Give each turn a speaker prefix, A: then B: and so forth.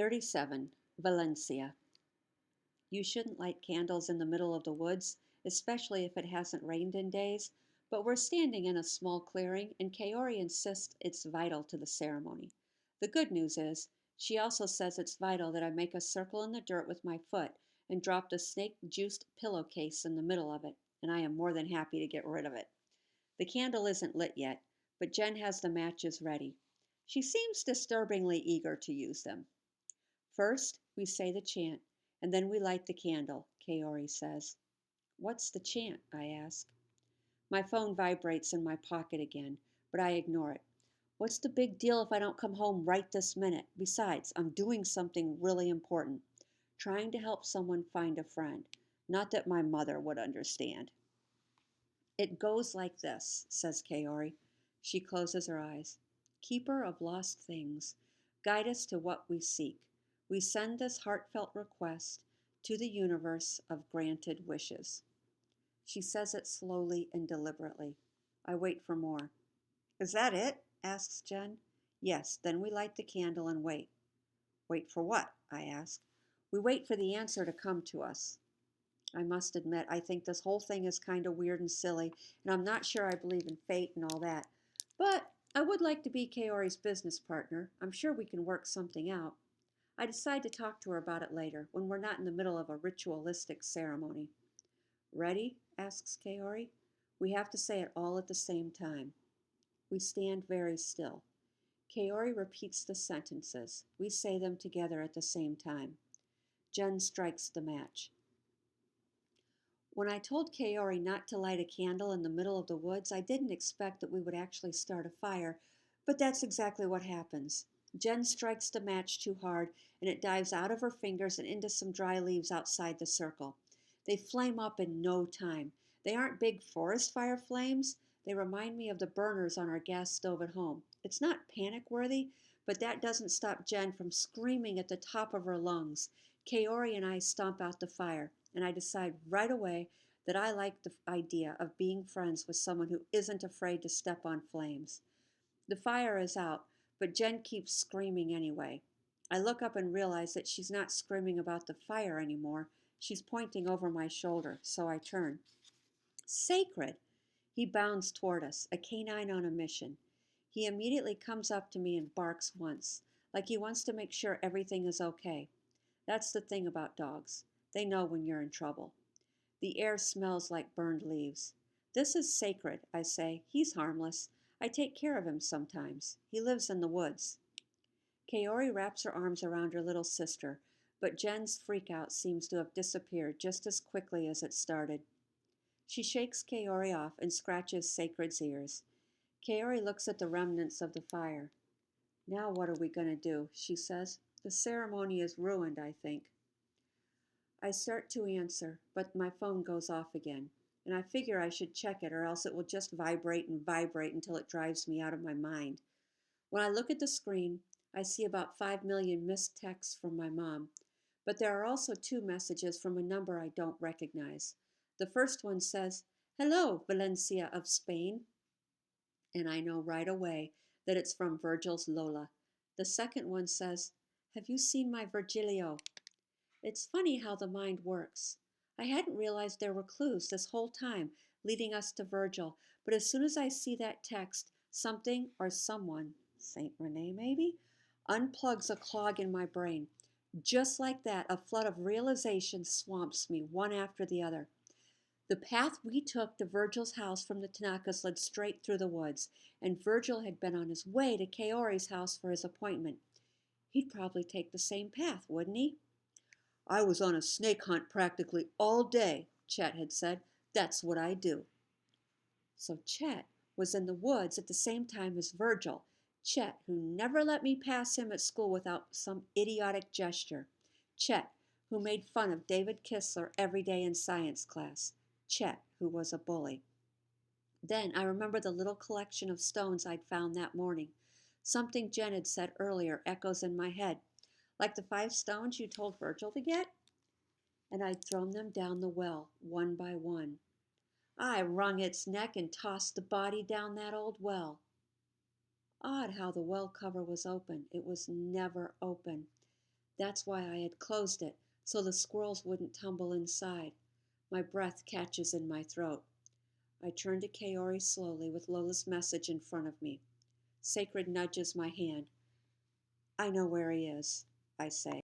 A: 37. Valencia. You shouldn't light candles in the middle of the woods, especially if it hasn't rained in days, but we're standing in a small clearing, and Kaori insists it's vital to the ceremony. The good news is, she also says it's vital that I make a circle in the dirt with my foot and drop the snake juiced pillowcase in the middle of it, and I am more than happy to get rid of it. The candle isn't lit yet, but Jen has the matches ready. She seems disturbingly eager to use them. First, we say the chant, and then we light the candle, Kaori says. What's the chant? I ask. My phone vibrates in my pocket again, but I ignore it. What's the big deal if I don't come home right this minute? Besides, I'm doing something really important. Trying to help someone find a friend. Not that my mother would understand. It goes like this, says Kaori. She closes her eyes. Keeper of lost things, guide us to what we seek. We send this heartfelt request to the universe of granted wishes. She says it slowly and deliberately. I wait for more. Is that it? Asks Jen. Yes, then we light the candle and wait. Wait for what? I ask. We wait for the answer to come to us. I must admit, I think this whole thing is kind of weird and silly, and I'm not sure I believe in fate and all that. But I would like to be Kaori's business partner. I'm sure we can work something out. I decide to talk to her about it later, when we're not in the middle of a ritualistic ceremony. Ready? Asks Kaori. We have to say it all at the same time. We stand very still. Kaori repeats the sentences. We say them together at the same time. Jen strikes the match. When I told Kaori not to light a candle in the middle of the woods, I didn't expect that we would actually start a fire, but that's exactly what happens. Jen strikes the match too hard, and it dives out of her fingers and into some dry leaves outside the circle. They flame up in no time. They aren't big forest fire flames. They remind me of the burners on our gas stove at home. It's not panic-worthy, but that doesn't stop Jen from screaming at the top of her lungs. Kaori and I stomp out the fire, and I decide right away that I like the idea of being friends with someone who isn't afraid to step on flames. The fire is out, but Jen keeps screaming anyway. I look up and realize that she's not screaming about the fire anymore. She's pointing over my shoulder, so I turn. Sacred! He bounds toward us, a canine on a mission. He immediately comes up to me and barks once, like he wants to make sure everything is okay. That's the thing about dogs. They know when you're in trouble. The air smells like burned leaves. This is Sacred, I say. He's harmless. I take care of him sometimes. He lives in the woods. Kaori wraps her arms around her little sister, but Jen's freakout seems to have disappeared just as quickly as it started. She shakes Kaori off and scratches Sacred's ears. Kaori looks at the remnants of the fire. Now what are we going to do? She says. The ceremony is ruined, I think. I start to answer, but my phone goes off again, and I figure I should check it or else it will just vibrate and vibrate until it drives me out of my mind. When I look at the screen, I see about 5 million missed texts from my mom, but there are also 2 messages from a number I don't recognize. The first one says, "Hello, Valencia of Spain," and I know right away that it's from Virgil's Lola. The second one says, "Have you seen my Virgilio?" It's funny how the mind works. I hadn't realized there were clues this whole time leading us to Virgil, but as soon as I see that text, something or someone, Saint Rene maybe, unplugs a clog in my brain. Just like that, a flood of realization swamps me one after the other. The path we took to Virgil's house from the Tanakas led straight through the woods, and Virgil had been on his way to Kaori's house for his appointment. He'd probably take the same path, wouldn't he? I was on a snake hunt practically all day, Chet had said. That's what I do. So Chet was in the woods at the same time as Virgil. Chet, who never let me pass him at school without some idiotic gesture. Chet, who made fun of David Kistler every day in science class. Chet, who was a bully. Then I remember the little collection of stones I'd found that morning. Something Jen had said earlier echoes in my head. Like the 5 stones you told Virgil to get? And I'd thrown them down the well, one by one. I wrung its neck and tossed the body down that old well. Odd how the well cover was open. It was never open. That's why I had closed it, so the squirrels wouldn't tumble inside. My breath catches in my throat. I turn to Kaori slowly with Lola's message in front of me. Sacred nudges my hand. I know where he is, I say.